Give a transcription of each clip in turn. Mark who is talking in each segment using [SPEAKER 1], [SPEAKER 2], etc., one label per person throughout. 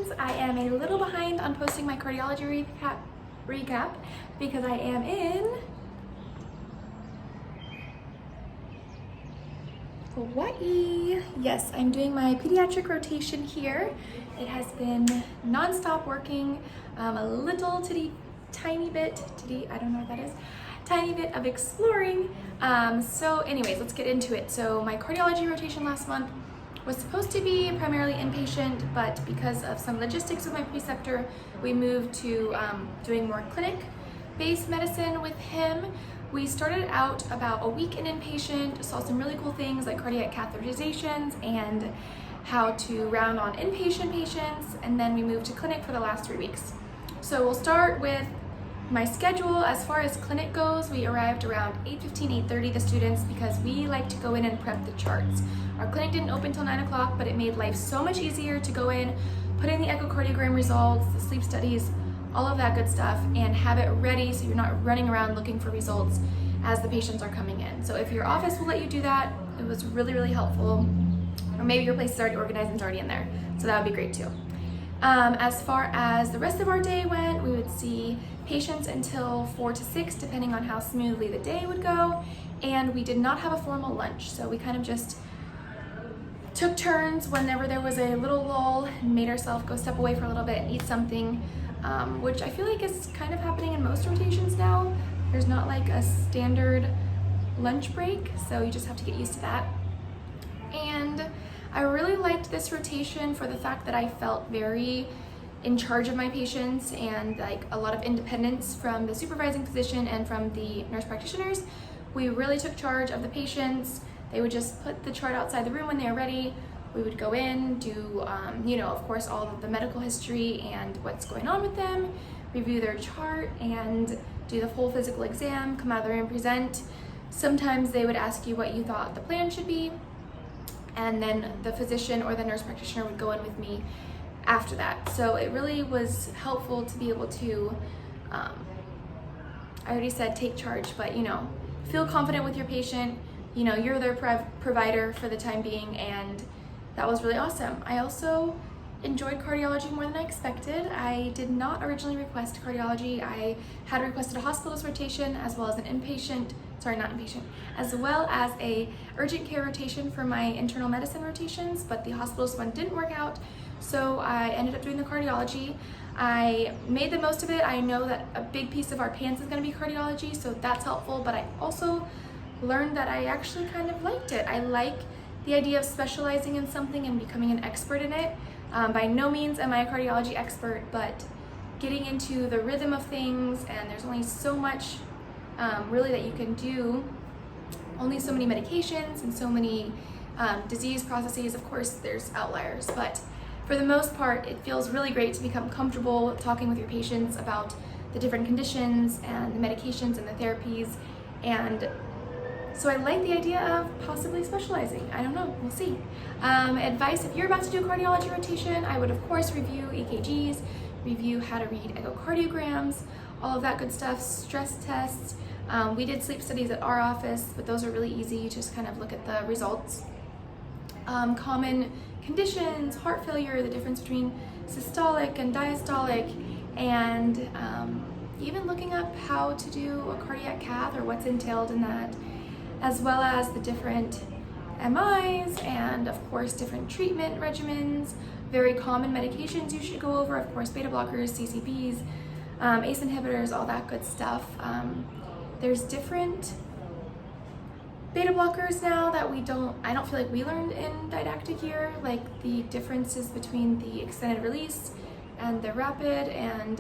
[SPEAKER 1] friends. I am a little behind on posting my cardiology recap because I am in Hawaii. Yes, I'm doing my pediatric rotation here. It has been non-stop working, a little tiny bit of exploring. So anyways, let's get into it. So my cardiology rotation last month was supposed to be primarily inpatient, but because of some logistics with my preceptor, we moved to doing more clinic-based medicine with him. We started out about a week in inpatient, saw some really cool things like cardiac catheterizations and how to round on inpatient patients, and then we moved to clinic for the last 3 weeks. So we'll start with my schedule. As far as clinic goes, we arrived around 8:15, 8:30, the students, because we like to go in and prep the charts. Our clinic didn't open till 9 o'clock, but it made life so much easier to go in, put in the echocardiogram results, the sleep studies, all of that good stuff, and have it ready so you're not running around looking for results as the patients are coming in. So if your office will let you do that, it was really, really helpful. Or maybe your place is already organized and it's already in there. So that would be great too. As far as the rest of our day went, we would see patients until 4 to 6, depending on how smoothly the day would go. And we did not have a formal lunch. So we kind of just took turns whenever there was a little lull and made ourselves go step away for a little bit and eat something, which I feel like is kind of happening in most rotations now. There's not like a standard lunch break, so you just have to get used to that. And I really liked this rotation for the fact that I felt very in charge of my patients and like a lot of independence from the supervising physician and from the nurse practitioners. We really took charge of the patients. They would just put the chart outside the room when they were ready. We would go in, do, of course, all of the medical history and what's going on with them, review their chart, and do the full physical exam, come out of the room, present. Sometimes they would ask you what you thought the plan should be, and then the physician or the nurse practitioner would go in with me after that. So it really was helpful to be able to, I already said take charge, but feel confident with your patient. You're their provider for the time being, and that was really awesome. I also enjoyed cardiology more than I expected. I did not originally request cardiology. I had requested a hospitalist rotation as well as as well as a urgent care rotation for my internal medicine rotations, but the hospitalist one didn't work out, so I ended up doing the cardiology. I made the most of it. I know that a big piece of our PANCE is going to be cardiology, so that's helpful, but I also learned that I actually kind of liked it. I like the idea of specializing in something and becoming an expert in it. By no means am I a cardiology expert, but getting into the rhythm of things, and there's only so much really that you can do, only so many medications and so many disease processes. Of course, there's outliers, but for the most part, it feels really great to become comfortable talking with your patients about the different conditions and the medications and the therapies. And so I like the idea of possibly specializing. I don't know, we'll see. Advice, if you're about to do a cardiology rotation, I would of course review EKGs, review how to read echocardiograms, all of that good stuff, stress tests. We did sleep studies at our office, but those are really easy. You just kind of look at the results. Common conditions, heart failure, the difference between systolic and diastolic, and even looking up how to do a cardiac cath or what's entailed in that, as well as the different MIs and of course different treatment regimens, very common medications you should go over, of course beta blockers, CCBs, ACE inhibitors, all that good stuff. There's different beta blockers now that I don't feel like we learned in didactic year, like the differences between the extended release and the rapid, and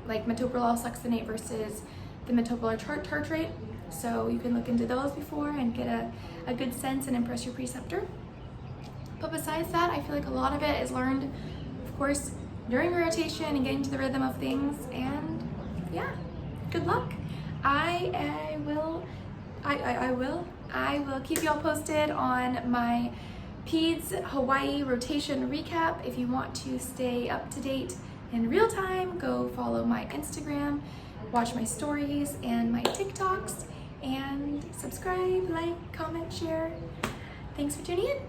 [SPEAKER 1] like metoprolol succinate versus the metoprolol tartrate. So you can look into those before and get a good sense and impress your preceptor. But besides that, I feel like a lot of it is learned, of course, during a rotation and getting to the rhythm of things. And yeah, good luck. I will keep y'all posted on my PEDS Hawaii rotation recap. If you want to stay up to date in real time, go follow my Instagram, watch my stories and my TikToks, and subscribe, like, comment, share. Thanks for tuning in.